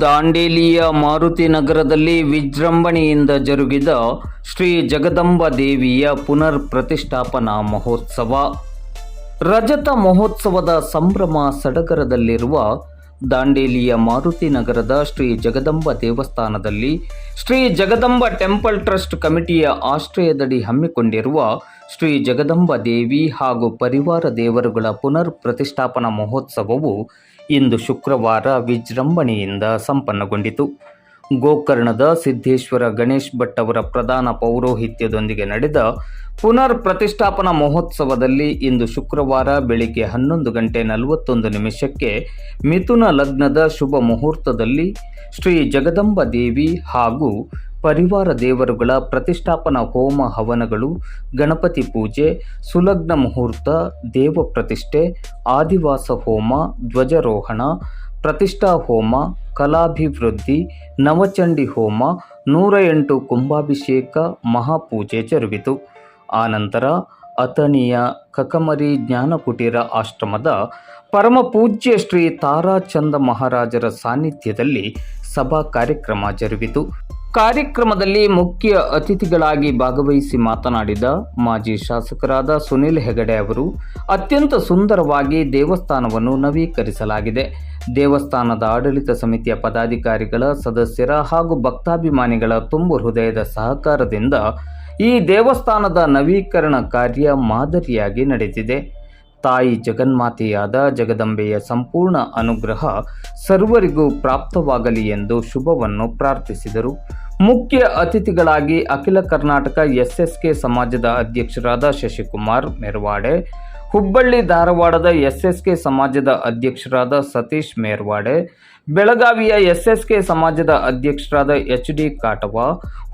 ದಾಂಡೇಲಿಯ ಮಾರುತಿ ನಗರದಲ್ಲಿ ವಿಜೃಂಭಣೆಯಿಂದ ಜರುಗಿದ ಶ್ರೀ ಜಗದಂಬ ದೇವಿಯ ಪುನರ್ ಪ್ರತಿಷ್ಠಾಪನಾ ಮಹೋತ್ಸವ. ರಜತ ಮಹೋತ್ಸವದ ಸಂಭ್ರಮ ಸಡಗರದಲ್ಲಿರುವ ದಾಂಡೇಲಿಯ ಮಾರುತಿ ನಗರದ ಶ್ರೀ ಜಗದಂಬ ದೇವಸ್ಥಾನದಲ್ಲಿ ಶ್ರೀ ಜಗದಂಬ ಟೆಂಪಲ್ ಟ್ರಸ್ಟ್ ಕಮಿಟಿಯ ಆಶ್ರಯದಡಿ ಹಮ್ಮಿಕೊಂಡಿರುವ ಶ್ರೀ ಜಗದಂಬ ದೇವಿ ಹಾಗೂ ಪರಿವಾರ ದೇವರುಗಳ ಪುನರ್ ಪ್ರತಿಷ್ಠಾಪನಾ ಮಹೋತ್ಸವವು ಇಂದು ಶುಕ್ರವಾರ ವಿಜೃಂಭಣೆಯಿಂದ ಸಂಪನ್ನಗೊಂಡಿತು. ಗೋಕರ್ಣದ ಸಿದ್ದೇಶ್ವರ ಗಣೇಶ್ ಭಟ್ ಅವರ ಪ್ರಧಾನ ಪೌರೋಹಿತ್ಯದೊಂದಿಗೆ ನಡೆದ ಪುನರ್ ಪ್ರತಿಷ್ಠಾಪನಾ ಮಹೋತ್ಸವದಲ್ಲಿ ಇಂದು ಶುಕ್ರವಾರ ಬೆಳಿಗ್ಗೆ 11:41 ಮಿಥುನ ಲಗ್ನದ ಶುಭ ಮುಹೂರ್ತದಲ್ಲಿ ಶ್ರೀ ಜಗದಂಬ ದೇವಿ ಹಾಗೂ ಪರಿವಾರ ದೇವರುಗಳ ಪ್ರತಿಷ್ಠಾಪನಾ ಹೋಮ ಹವನಗಳು, ಗಣಪತಿ ಪೂಜೆ, ಸುಲಗ್ನ ಮುಹೂರ್ತ, ದೇವ ಪ್ರತಿಷ್ಠೆ, ಆದಿವಾಸ ಹೋಮ, ಧ್ವಜಾರೋಹಣ, ಪ್ರತಿಷ್ಠಾ ಹೋಮ, ಕಲಾಭಿವೃದ್ಧಿ, ನವಚಂಡಿ ಹೋಮ, 108 ಕುಂಭಾಭಿಷೇಕ ಮಹಾಪೂಜೆ ಜರುಗಿತು. ಆನಂತರ ಅಥಣಿಯ ಕಕಮರಿ ಜ್ಞಾನಕುಟೀರ ಆಶ್ರಮದ ಪರಮಪೂಜ್ಯ ಶ್ರೀ ತಾರಾಚಂದ ಮಹಾರಾಜರ ಸಾನ್ನಿಧ್ಯದಲ್ಲಿ ಸಭಾ ಕಾರ್ಯಕ್ರಮ ಜರುಗಿತು. ಕಾರ್ಯಕ್ರಮದಲ್ಲಿ ಮುಖ್ಯ ಅತಿಥಿಗಳಾಗಿ ಭಾಗವಹಿಸಿ ಮಾತನಾಡಿದ ಮಾಜಿ ಶಾಸಕರಾದ ಸುನಿಲ್ ಹೆಗಡೆ ಅವರು, ಅತ್ಯಂತ ಸುಂದರವಾಗಿ ದೇವಸ್ಥಾನವನ್ನು ನವೀಕರಿಸಲಾಗಿದೆ. ದೇವಸ್ಥಾನದ ಆಡಳಿತ ಸಮಿತಿಯ ಪದಾಧಿಕಾರಿಗಳ, ಸದಸ್ಯರ ಹಾಗೂ ಭಕ್ತಾಭಿಮಾನಿಗಳ ತುಂಬು ಹೃದಯದ ಸಹಕಾರದಿಂದ ಈ ದೇವಸ್ಥಾನದ ನವೀಕರಣ ಕಾರ್ಯ ಮಾದರಿಯಾಗಿ ನಡೆದಿದೆ. ತಾಯಿ ಜಗನ್ಮಾತೆಯಾದ ಜಗದಂಬೆಯ ಸಂಪೂರ್ಣ ಅನುಗ್ರಹ ಸರ್ವರಿಗೂ ಪ್ರಾಪ್ತವಾಗಲಿ ಎಂದು ಶುಭವನ್ನು ಪ್ರಾರ್ಥಿಸಿದರು. ಮುಖ್ಯ ಅತಿಥಿಗಳಾಗಿ ಅಖಿಲ ಕರ್ನಾಟಕ ಎಸ್ಎಸ್ಕೆ ಸಮಾಜದ ಅಧ್ಯಕ್ಷರಾದ ಶಶಿಕುಮಾರ್ ಮೆರವಾಡೆ, ಹುಬ್ಬಳ್ಳಿ ಧಾರವಾಡದ ಎಸ್ಎಸ್ಕೆ ಸಮಾಜದ ಅಧ್ಯಕ್ಷರಾದ ಸತೀಶ್ ಮೇರ್ವಾಡೆ, ಬೆಳಗಾವಿಯ ಎಸ್ಎಸ್ಕೆ ಸಮಾಜದ ಅಧ್ಯಕ್ಷರಾದ ಎಚ್.ಡಿ. ಕಾಟವ,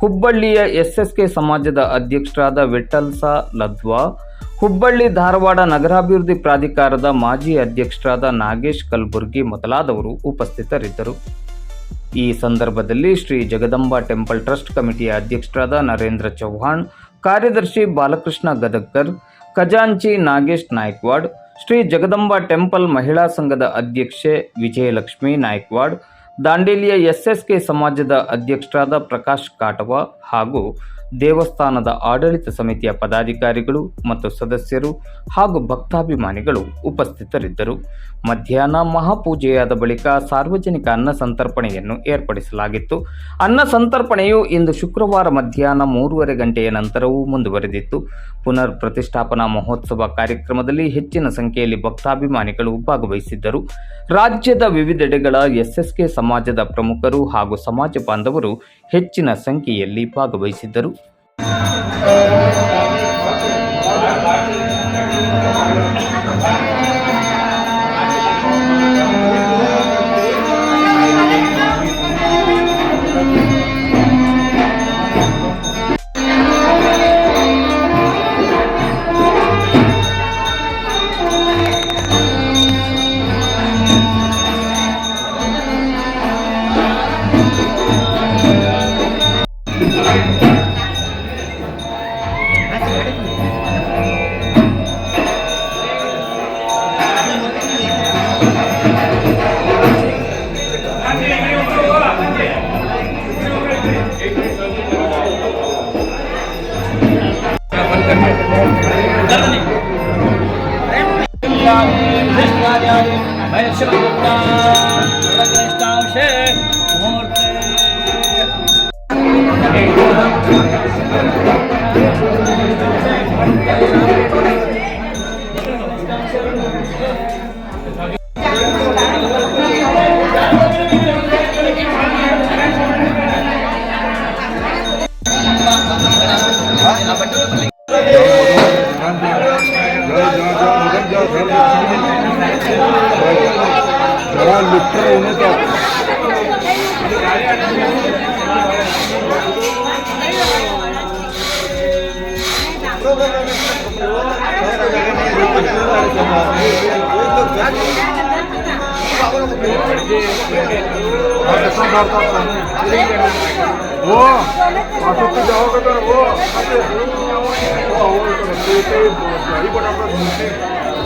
ಹುಬ್ಬಳ್ಳಿಯ ಎಸ್ಎಸ್ಕೆ ಸಮಾಜದ ಅಧ್ಯಕ್ಷರಾದ ವಿಠಲ್ ಸಾ ಲದ್ವಾ, ಹುಬ್ಬಳ್ಳಿ ಧಾರವಾಡ ನಗರಾಭಿವೃದ್ಧಿ ಪ್ರಾಧಿಕಾರದ ಮಾಜಿ ಅಧ್ಯಕ್ಷರಾದ ನಾಗೇಶ್ ಕಲಬುರ್ಗಿ ಮೊದಲಾದವರು ಉಪಸ್ಥಿತರಿದ್ದರು. ಈ ಸಂದರ್ಭದಲ್ಲಿ ಶ್ರೀ ಜಗದಂಬ ಟೆಂಪಲ್ ಟ್ರಸ್ಟ್ ಕಮಿಟಿಯ ಅಧ್ಯಕ್ಷರಾದ ನರೇಂದ್ರ ಚೌಹಾಣ್, ಕಾರ್ಯದರ್ಶಿ ಬಾಲಕೃಷ್ಣ ಗದಗ್ಕರ್, ಖಜಾಂಚಿ ನಾಗೇಶ್ ನಾಯ್ಕ್ವಾಡ್, ಶ್ರೀ ಜಗದಂಬ ಟೆಂಪಲ್ ಮಹಿಳಾ ಸಂಘದ ಅಧ್ಯಕ್ಷೆ ವಿಜಯಲಕ್ಷ್ಮಿ ನಾಯ್ಕ್ವಾಡ್, ದಾಂಡೇಲಿಯ ಎಸ್ಎಸ್ಕೆ ಸಮಾಜದ ಅಧ್ಯಕ್ಷರಾದ ಪ್ರಕಾಶ್ ಕಾಟವ ಹಾಗೂ ದೇವಸ್ಥಾನದ ಆಡಳಿತ ಸಮಿತಿಯ ಪದಾಧಿಕಾರಿಗಳು ಮತ್ತು ಸದಸ್ಯರು ಹಾಗೂ ಭಕ್ತಾಭಿಮಾನಿಗಳು ಉಪಸ್ಥಿತರಿದ್ದರು. ಮಧ್ಯಾಹ್ನ ಮಹಾಪೂಜೆಯಾದ ಬಳಿಕ ಸಾರ್ವಜನಿಕ ಅನ್ನ ಸಂತರ್ಪಣೆಯನ್ನು ಏರ್ಪಡಿಸಲಾಗಿತ್ತು. ಅನ್ನ ಸಂತರ್ಪಣೆಯು ಇಂದು ಶುಕ್ರವಾರ ಮಧ್ಯಾಹ್ನ 3:30 ಗಂಟೆಯ ನಂತರವೂ ಮುಂದುವರೆದಿತ್ತು. ಪುನರ್ ಪ್ರತಿಷ್ಠಾಪನಾ ಮಹೋತ್ಸವ ಕಾರ್ಯಕ್ರಮದಲ್ಲಿ ಹೆಚ್ಚಿನ ಸಂಖ್ಯೆಯಲ್ಲಿ ಭಕ್ತಾಭಿಮಾನಿಗಳು ಭಾಗವಹಿಸಿದ್ದರು. ರಾಜ್ಯದ ವಿವಿಧೆಡೆಗಳ ಎಸ್ಎಸ್ಕೆ ಸಮಾಜದ ಪ್ರಮುಖರು ಹಾಗೂ ಸಮಾಜ ಬಾಂಧವರು ಹೆಚ್ಚಿನ ಸಂಖ್ಯೆಯಲ್ಲಿ ಭಾಗವಹಿಸಿದ್ದರು.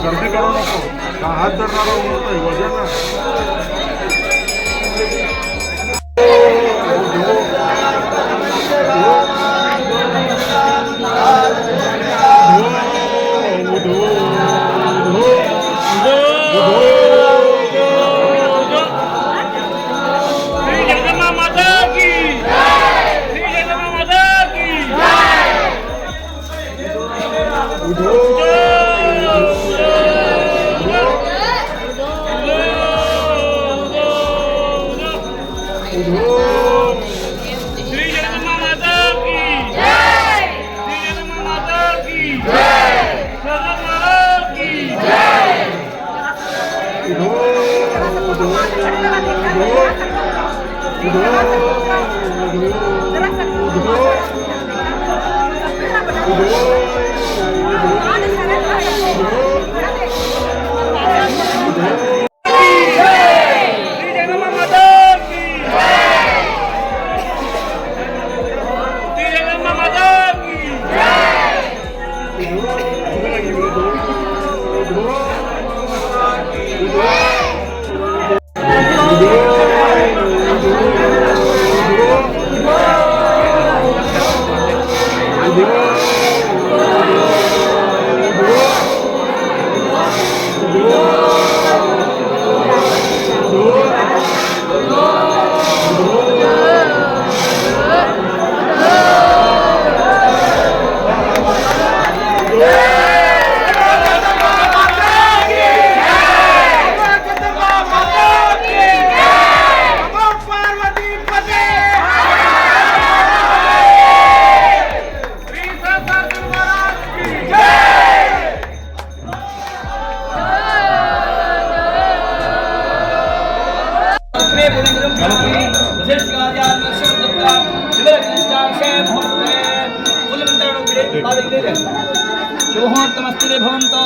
गर्दी करू नको, हात धरणार वजन श्री जगदम्बा माता की जय। श्री जगदम्बा माता की जय। जगदम्बा की जय। शुभमुहूर्तमस्ति भवन्तः।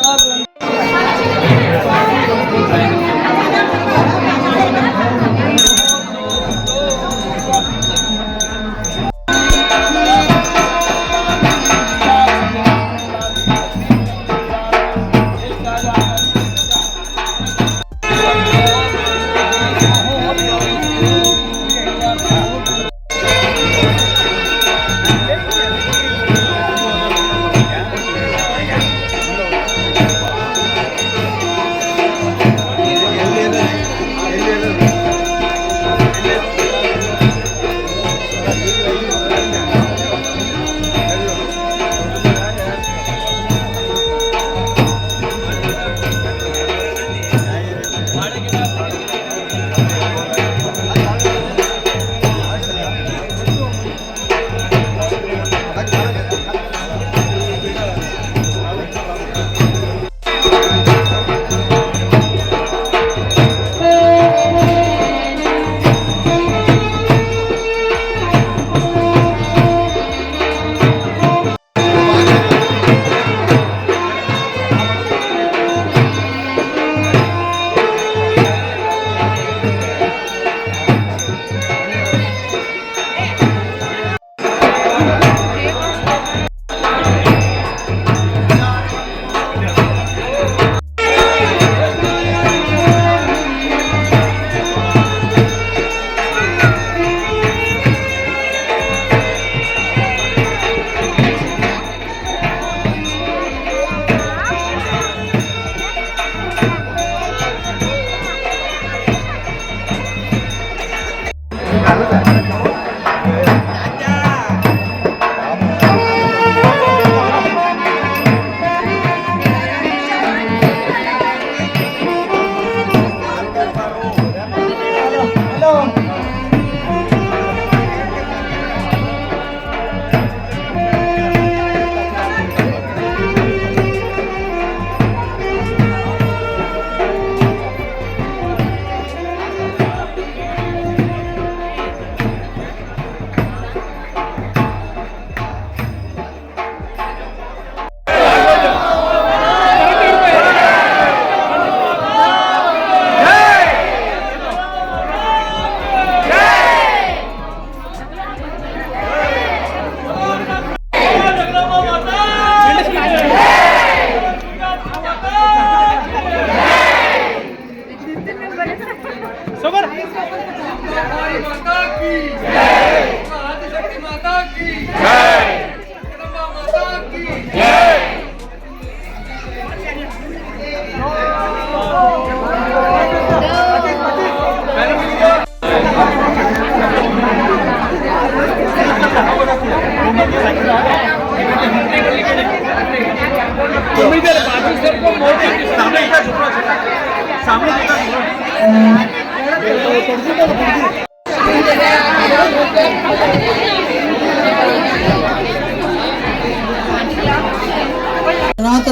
सामने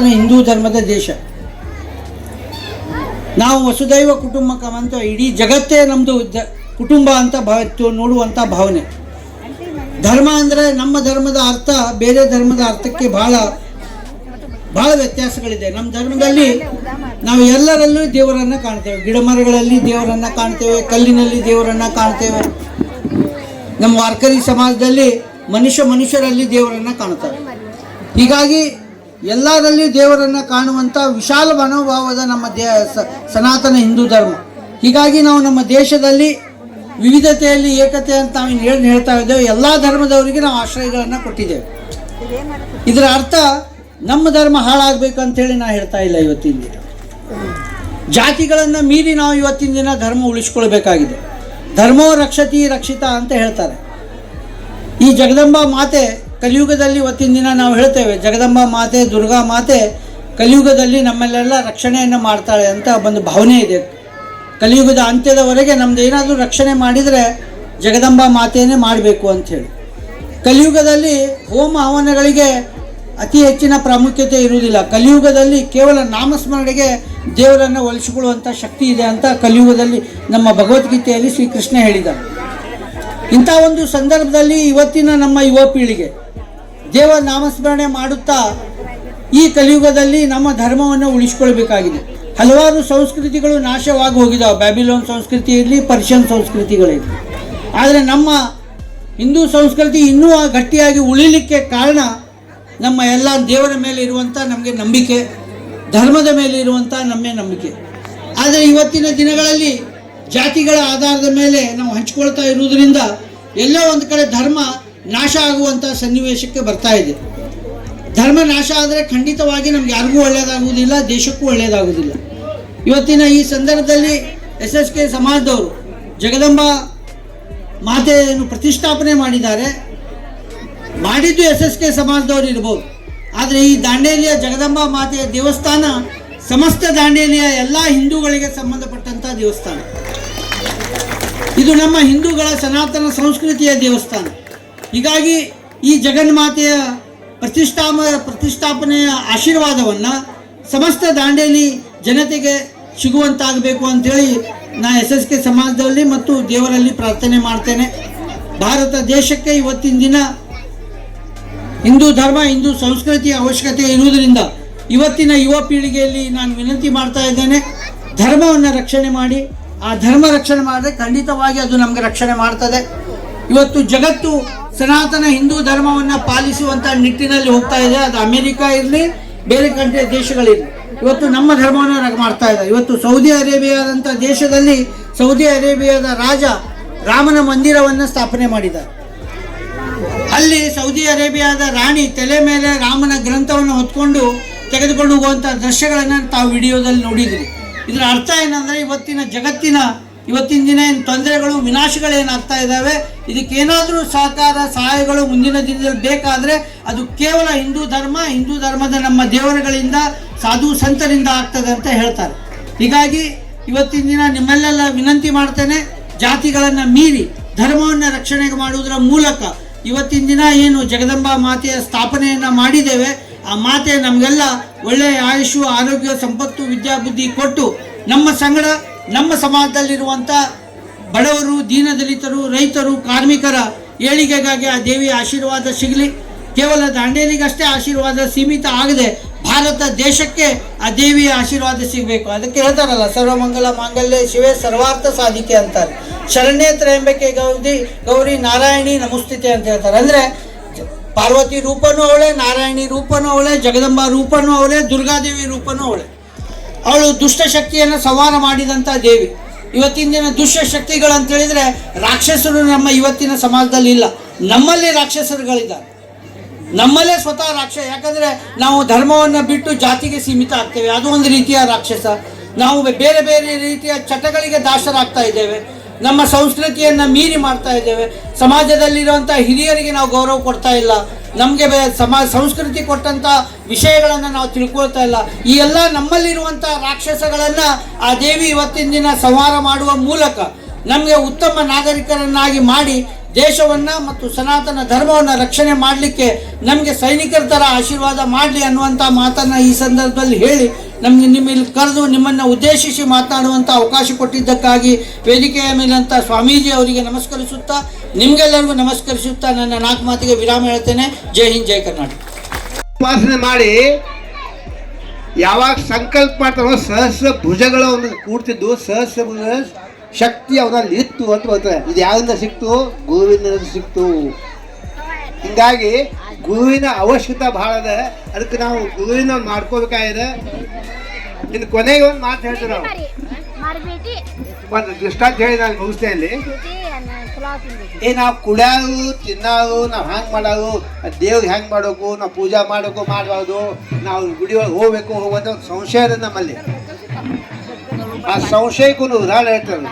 ಸನಾತನ ಹಿಂದೂ ಧರ್ಮದ ದೇಶ. ನಾವು ವಸುದೈವ ಕುಟುಂಬಕಂ ಅಂತ ಇಡೀ ಜಗತ್ತೇ ನಮ್ಮದು ಕುಟುಂಬ ಅಂತ ನೋಡುವಂಥ ಭಾವನೆ. ಧರ್ಮ ಅಂದರೆ ನಮ್ಮ ಧರ್ಮದ ಅರ್ಥ ಬೇರೆ ಧರ್ಮದ ಅರ್ಥಕ್ಕೆ ಭಾಳ ವ್ಯತ್ಯಾಸಗಳಿದೆ. ನಮ್ಮ ಧರ್ಮದಲ್ಲಿ ನಾವು ಎಲ್ಲರಲ್ಲೂ ದೇವರನ್ನು ಕಾಣ್ತೇವೆ. ಗಿಡ ಮರಗಳಲ್ಲಿ ದೇವರನ್ನು ಕಾಣ್ತೇವೆ, ಕಲ್ಲಿನಲ್ಲಿ ದೇವರನ್ನು ಕಾಣ್ತೇವೆ. ನಮ್ಮ ವಾರ್ಕರಿ ಸಮಾಜದಲ್ಲಿ ಮನುಷ್ಯರಲ್ಲಿ ದೇವರನ್ನು ಕಾಣ್ತಾರೆ. ಹೀಗಾಗಿ ಎಲ್ಲರಲ್ಲಿ ದೇವರನ್ನು ಕಾಣುವಂಥ ವಿಶಾಲ ಮನೋಭಾವದ ನಮ್ಮ ಸನಾತನ ಹಿಂದೂ ಧರ್ಮ. ಹೀಗಾಗಿ ನಾವು ನಮ್ಮ ದೇಶದಲ್ಲಿ ವಿವಿಧತೆಯಲ್ಲಿ ಏಕತೆ ಅಂತ ನಾವು ಏನು ಹೇಳ್ತಾ ಇದ್ದೇವೆ, ಎಲ್ಲ ಧರ್ಮದವರಿಗೆ ನಾವು ಆಶ್ರಯಗಳನ್ನು ಕೊಟ್ಟಿದ್ದೇವೆ. ಇದರ ಅರ್ಥ ನಮ್ಮ ಧರ್ಮ ಹಾಳಾಗಬೇಕಂತೇಳಿ ನಾನು ಹೇಳ್ತಾ ಇಲ್ಲ. ಇವತ್ತಿನ ದಿನ ಜಾತಿಗಳನ್ನು ಮೀರಿ ನಾವು ಇವತ್ತಿನ ದಿನ ಧರ್ಮ ಉಳಿಸ್ಕೊಳ್ಬೇಕಾಗಿದೆ. ಧರ್ಮೋ ರಕ್ಷತಿ ರಕ್ಷಿತ ಅಂತ ಹೇಳ್ತಾರೆ. ಈ ಜಗದಂಬಾ ಮಾತೆ ಕಲಿಯುಗದಲ್ಲಿ ಇವತ್ತಿನ ದಿನ ನಾವು ಹೇಳ್ತೇವೆ, ಜಗದಂಬಾ ಮಾತೆ ದುರ್ಗಾ ಮಾತೆ ಕಲಿಯುಗದಲ್ಲಿ ನಮ್ಮಲ್ಲೆಲ್ಲ ರಕ್ಷಣೆಯನ್ನು ಮಾಡ್ತಾಳೆ ಅಂತ ಒಂದು ಭಾವನೆ ಇದೆ. ಕಲಿಯುಗದ ಅಂತ್ಯದವರೆಗೆ ನಮ್ದು ಏನಾದರೂ ರಕ್ಷಣೆ ಮಾಡಿದರೆ ಜಗದಂಬಾ ಮಾತೆಯೇ ಮಾಡಬೇಕು ಅಂಥೇಳಿ. ಕಲಿಯುಗದಲ್ಲಿ ಹೋಮ ಹವನಗಳಿಗೆ ಅತಿ ಹೆಚ್ಚಿನ ಪ್ರಾಮುಖ್ಯತೆ ಇರುವುದಿಲ್ಲ. ಕಲಿಯುಗದಲ್ಲಿ ಕೇವಲ ನಾಮಸ್ಮರಣೆಗೆ ದೇವರನ್ನು ಒಲಿಸಿಕೊಳ್ಳುವಂಥ ಶಕ್ತಿ ಇದೆ ಅಂತ ಕಲಿಯುಗದಲ್ಲಿ ನಮ್ಮ ಭಗವದ್ಗೀತೆಯಲ್ಲಿ ಶ್ರೀಕೃಷ್ಣ ಹೇಳಿದ್ದಾನೆ. ಇಂಥ ಒಂದು ಸಂದರ್ಭದಲ್ಲಿ ಇವತ್ತಿನ ನಮ್ಮ ಯುವ ಪೀಳಿಗೆ ದೇವರ ನಾಮಸ್ಮರಣೆ ಮಾಡುತ್ತಾ ಈ ಕಲಿಯುಗದಲ್ಲಿ ನಮ್ಮ ಧರ್ಮವನ್ನು ಉಳಿಸ್ಕೊಳ್ಬೇಕಾಗಿದೆ. ಹಲವಾರು ಸಂಸ್ಕೃತಿಗಳು ನಾಶವಾಗಿ ಹೋಗಿದ್ದಾವೆ. ಬ್ಯಾಬಿಲೋನ್ ಸಂಸ್ಕೃತಿ ಇರಲಿ, ಪರ್ಷಿಯನ್ ಸಂಸ್ಕೃತಿಗಳಿರಲಿ. ಆದರೆ ನಮ್ಮ ಹಿಂದೂ ಸಂಸ್ಕೃತಿ ಇನ್ನೂ ಗಟ್ಟಿಯಾಗಿ ಉಳಿಲಿಕ್ಕೆ ಕಾರಣ ನಮ್ಮ ಎಲ್ಲ ದೇವರ ಮೇಲೆ ಇರುವಂಥ ನಮಗೆ ನಂಬಿಕೆ, ಧರ್ಮದ ಮೇಲೆ ಇರುವಂಥ ನಮ್ಮ ನಂಬಿಕೆ. ಆದರೆ ಇವತ್ತಿನ ದಿನಗಳಲ್ಲಿ ಜಾತಿಗಳ ಆಧಾರದ ಮೇಲೆ ನಾವು ಹಂಚಿಕೊಳ್ತಾ ಇರುವುದರಿಂದ ಎಲ್ಲೋ ಒಂದು ಕಡೆ ಧರ್ಮ ನಾಶ ಆಗುವಂಥ ಸನ್ನಿವೇಶಕ್ಕೆ ಬರ್ತಾ ಇದೆ. ಧರ್ಮ ನಾಶ ಆದರೆ ಖಂಡಿತವಾಗಿ ನಮ್ಗೆ ಯಾರಿಗೂ ಒಳ್ಳೆಯದಾಗುವುದಿಲ್ಲ, ದೇಶಕ್ಕೂ ಒಳ್ಳೆಯದಾಗುವುದಿಲ್ಲ. ಇವತ್ತಿನ ಈ ಸಂದರ್ಭದಲ್ಲಿ SSK ಸಮಾಜದವರು ಜಗದಂಬಾ ಮಾತೆಯನ್ನು ಪ್ರತಿಷ್ಠಾಪನೆ ಮಾಡಿದ್ದಾರೆ. ಮಾಡಿದ್ದು SSK ಸಮಾಜದವರು ಇರ್ಬೋದು, ಆದರೆ ಈ ದಾಂಡೇಲಿಯ ಜಗದಂಬಾ ಮಾತೆಯ ದೇವಸ್ಥಾನ ಸಮಸ್ತ ದಾಂಡೇಲಿಯ ಎಲ್ಲ ಹಿಂದೂಗಳಿಗೆ ಸಂಬಂಧಪಟ್ಟಂಥ ದೇವಸ್ಥಾನ. ಇದು ನಮ್ಮ ಹಿಂದೂಗಳ ಸನಾತನ ಸಂಸ್ಕೃತಿಯ ದೇವಸ್ಥಾನ. ಹೀಗಾಗಿ ಈ ಜಗನ್ಮಾತೆಯ ಪ್ರತಿಷ್ಠಾಪನೆಯ ಆಶೀರ್ವಾದವನ್ನು ಸಮಸ್ತ ದಾಂಡೇಲಿ ಜನತೆಗೆ ಸಿಗುವಂತಾಗಬೇಕು ಅಂಥೇಳಿ ನಾನು SSK ಸಮಾಜದಲ್ಲಿ ಮತ್ತು ದೇವರಲ್ಲಿ ಪ್ರಾರ್ಥನೆ ಮಾಡ್ತೇನೆ. ಭಾರತ ದೇಶಕ್ಕೆ ಇವತ್ತಿನ ದಿನ ಹಿಂದೂ ಧರ್ಮ, ಹಿಂದೂ ಸಂಸ್ಕೃತಿಯ ಅವಶ್ಯಕತೆ ಇರುವುದರಿಂದ ಇವತ್ತಿನ ಯುವ ಪೀಳಿಗೆಯಲ್ಲಿ ನಾನು ವಿನಂತಿ ಮಾಡ್ತಾ ಇದ್ದೇನೆ, ಧರ್ಮವನ್ನು ರಕ್ಷಣೆ ಮಾಡಿ. ಆ ಧರ್ಮ ರಕ್ಷಣೆ ಮಾಡಿದ್ರೆ ಖಂಡಿತವಾಗಿ ಅದು ನಮಗೆ ರಕ್ಷಣೆ ಮಾಡ್ತದೆ. ಇವತ್ತು ಜಗತ್ತು ಸನಾತನ ಹಿಂದೂ ಧರ್ಮವನ್ನು ಪಾಲಿಸುವಂಥ ನಿಟ್ಟಿನಲ್ಲಿ ಹೋಗ್ತಾ ಇದೆ. ಅದು ಅಮೆರಿಕ ಇರಲಿ, ಬೇರೆ ದೇಶಗಳಿರಲಿ, ಇವತ್ತು ನಮ್ಮ ಧರ್ಮವನ್ನು ಮಾಡ್ತಾ ಇದೆ. ಇವತ್ತು ಸೌದಿ ಅರೇಬಿಯಾದಂಥ ದೇಶದಲ್ಲಿ ಸೌದಿ ಅರೇಬಿಯಾದ ರಾಜ ರಾಮನ ಮಂದಿರವನ್ನು ಸ್ಥಾಪನೆ ಮಾಡಿದ್ದಾರೆ. ಅಲ್ಲಿ ಸೌದಿ ಅರೇಬಿಯಾದ ರಾಣಿ ತಲೆ ಮೇಲೆ ರಾಮನ ಗ್ರಂಥವನ್ನು ಹೊತ್ಕೊಂಡು ತೆಗೆದುಕೊಂಡು ಹೋಗುವಂಥ ದೃಶ್ಯಗಳನ್ನು ತಾವು ವಿಡಿಯೋದಲ್ಲಿ ನೋಡಿದ್ರಿ. ಇದರ ಅರ್ಥ ಏನಂದರೆ ಇವತ್ತಿನ ದಿನ ಏನು ತೊಂದರೆಗಳು, ವಿನಾಶಗಳು ಏನಾಗ್ತಾ ಇದ್ದಾವೆ, ಇದಕ್ಕೇನಾದರೂ ಸಹಾಯಗಳು ಮುಂದಿನ ದಿನದಲ್ಲಿ ಬೇಕಾದರೆ ಅದು ಕೇವಲ ಹಿಂದೂ ಧರ್ಮದ ನಮ್ಮ ದೇವರುಗಳಿಂದ, ಸಾಧು ಸಂತರಿಂದ ಆಗ್ತದೆ ಅಂತ ಹೇಳ್ತಾರೆ. ಹೀಗಾಗಿ ಇವತ್ತಿನ ದಿನ ನಿಮ್ಮೆಲ್ಲೆಲ್ಲ ವಿನಂತಿ ಮಾಡ್ತೇನೆ, ಜಾತಿಗಳನ್ನು ಮೀರಿ ಧರ್ಮವನ್ನು ರಕ್ಷಣೆ ಮಾಡುವುದರ ಮೂಲಕ ಇವತ್ತಿನ ದಿನ ಏನು ಜಗದಂಬಾ ಮಾತೆಯ ಸ್ಥಾಪನೆಯನ್ನು ಮಾಡಿದ್ದೇವೆ, ಆ ಮಾತೆ ನಮಗೆಲ್ಲ ಒಳ್ಳೆಯ ಆಯುಷು, ಆರೋಗ್ಯ, ಸಂಪತ್ತು, ವಿದ್ಯಾಬುದ್ಧಿ ಕೊಟ್ಟು ನಮ್ಮ ಸಮಾಜದಲ್ಲಿರುವಂಥ ಬಡವರು, ದೀನದಲಿತರು, ರೈತರು, ಕಾರ್ಮಿಕರ ಏಳಿಗೆಗಾಗಿ ಆ ದೇವಿಯ ಆಶೀರ್ವಾದ ಸಿಗಲಿ. ಕೇವಲ ದಾಂಡೇಲಿಗಷ್ಟೇ ಆಶೀರ್ವಾದ ಸೀಮಿತ ಆಗದೆ ಭಾರತ ದೇಶಕ್ಕೆ ಆ ದೇವಿಯ ಆಶೀರ್ವಾದ ಸಿಗಬೇಕು. ಅದಕ್ಕೆ ಹೇಳ್ತಾರಲ್ಲ, ಸರ್ವಮಂಗಲ ಮಾಂಗಲ್ಯ ಶಿವೆ ಸರ್ವಾರ್ಥ ಸಾಧಿಕೆ ಅಂತಾರೆ. ಶರಣ್ಯೇ ತ್ರ್ಯಂಬಕೆ ಗೌರಿ ನಾರಾಯಣಿ ನಮಸ್ತುತೆ ಅಂತ ಹೇಳ್ತಾರೆ. ಅಂದರೆ ಪಾರ್ವತಿ ರೂಪನೂ ಅವಳೆ, ನಾರಾಯಣಿ ರೂಪನೂ ಅವಳೆ, ಜಗದಂಬಾ ರೂಪನೂ ಅವಳೆ, ದುರ್ಗಾದೇವಿ ರೂಪನೂ ಅವಳೆ. ಅವಳು ದುಷ್ಟಶಕ್ತಿಯನ್ನು ಸಂಹಾರ ಮಾಡಿದಂಥ ದೇವಿ. ಇವತ್ತಿನ ದಿನ ದುಷ್ಟಶಕ್ತಿಗಳು ಅಂತ ಹೇಳಿದರೆ ರಾಕ್ಷಸರು ನಮ್ಮ ಇವತ್ತಿನ ಸಮಾಜದಲ್ಲಿ ಇಲ್ಲ, ನಮ್ಮಲ್ಲಿ ರಾಕ್ಷಸರುಗಳಿದ್ದಾರೆ, ನಮ್ಮಲ್ಲೇ ಸ್ವತಃ ಯಾಕಂದರೆ ನಾವು ಧರ್ಮವನ್ನು ಬಿಟ್ಟು ಜಾತಿಗೆ ಸೀಮಿತ ಆಗ್ತೇವೆ, ಅದು ಒಂದು ರೀತಿಯ ರಾಕ್ಷಸ. ನಾವು ಬೇರೆ ಬೇರೆ ರೀತಿಯ ಚಟಗಳಿಗೆ ದಾಸರಾಗ್ತಾ ಇದ್ದೇವೆ, ನಮ್ಮ ಸಂಸ್ಕೃತಿಯನ್ನು ಮೀರಿ ಮಾಡ್ತಾ ಇದ್ದೇವೆ, ಸಮಾಜದಲ್ಲಿರುವಂಥ ಹಿರಿಯರಿಗೆ ನಾವು ಗೌರವ ಕೊಡ್ತಾ ಇಲ್ಲ, ನಮಗೆ ಸಂಸ್ಕೃತಿ ಕೊಟ್ಟಂಥ ವಿಷಯಗಳನ್ನು ನಾವು ತಿಳ್ಕೊಳ್ತಾ ಇಲ್ಲ. ಈ ಎಲ್ಲ ನಮ್ಮಲ್ಲಿರುವಂಥ ರಾಕ್ಷಸಗಳನ್ನು ಆ ದೇವಿ ಇವತ್ತಿನ ದಿನ ಸಂಹಾರ ಮಾಡುವ ಮೂಲಕ ನಮಗೆ ಉತ್ತಮ ನಾಗರಿಕರನ್ನಾಗಿ ಮಾಡಿ ದೇಶವನ್ನು ಮತ್ತು ಸನಾತನ ಧರ್ಮವನ್ನು ರಕ್ಷಣೆ ಮಾಡಲಿಕ್ಕೆ ನಮಗೆ ಸೈನಿಕರ ಥರ ಆಶೀರ್ವಾದ ಮಾಡಲಿ ಅನ್ನುವಂಥ ಮಾತನ್ನು ಈ ಸಂದರ್ಭದಲ್ಲಿ ಹೇಳಿ ನಮಗೆ ನಿಮ್ಮಲ್ಲಿ ಕರೆದು ನಿಮ್ಮನ್ನು ಉದ್ದೇಶಿಸಿ ಮಾತನಾಡುವಂಥ ಅವಕಾಶ ಕೊಟ್ಟಿದ್ದಕ್ಕಾಗಿ ವೇದಿಕೆಯ ಮೇಲಂತ ಸ್ವಾಮೀಜಿ ಅವರಿಗೆ ನಮಸ್ಕರಿಸುತ್ತಾ ನಿಮಗೆಲ್ಲರಿಗೂ ನಮಸ್ಕರಿಸುತ್ತಾ ನನ್ನ 4 ಮಾತಿಗೆ ವಿರಾಮ ಹೇಳ್ತೇನೆ. ಜೈ ಹಿಂದ್, ಜೈ ಕರ್ನಾಟಕ. ಉಪಾಸನೆ ಮಾಡಿ ಯಾವಾಗ ಸಂಕಲ್ಪ ಮಾಡ್ತಾರೋ ಸಹಸ್ರ ಭುಜಗಳ ಅವನು ಕೂಡ್ತಿದ್ದು, ಸಹಸ್ರ ಭುಜ ಶಕ್ತಿ ಅವನಲ್ಲಿ ಇತ್ತು ಅಂತ ಹೇಳ್ತಾರೆ. ಇದು ಯಾರಿಂದ ಸಿಕ್ತು? ಗುರುವಿನ ಸಿಕ್ತು. ಹಿಂಗಾಗಿ ಗುರುವಿನ ಅವಶ್ಯಕತೆ ಭಾಳ ಅದ. ಅದಕ್ಕೆ ನಾವು ಗುರುವಿನ ಮಾಡ್ಕೋಬೇಕಾಗಿದೆ. ಇನ್ನು ಕೊನೆಗೆ ಒಂದು ಮಾತು ಹೇಳ್ತೀವಿ ನಾವು, ಒಂದು ದೃಷ್ಟಾಂತ ಹೇಳಿ ನಾನು ಮುಗಿಸ್ತೇನೆ ಇಲ್ಲಿ. ನಾವು ಕುಡಿಯೋದು ತಿನ್ನೋದು, ನಾವು ಹ್ಯಾಂಗೆ ಮಾಡೋದು, ದೇವ್ರಿಗೆ ಹೆಂಗೆ ಮಾಡಬೇಕು, ನಾವು ಪೂಜಾ ಮಾಡಬೇಕು ಮಾಡಬಾರ್ದು, ನಾವು ಗುಡಿ ಒಳಗೆ ಹೋಗ್ಬೇಕು ಹೋಗೋದು ಒಂದು ಸಂಶಯ ಇದೆ ನಮ್ಮಲ್ಲಿ. ಆ ಸಂಶಯಕ್ಕೂ ಉದಾಹರಣೆ ಹೇಳ್ತಾರೆ.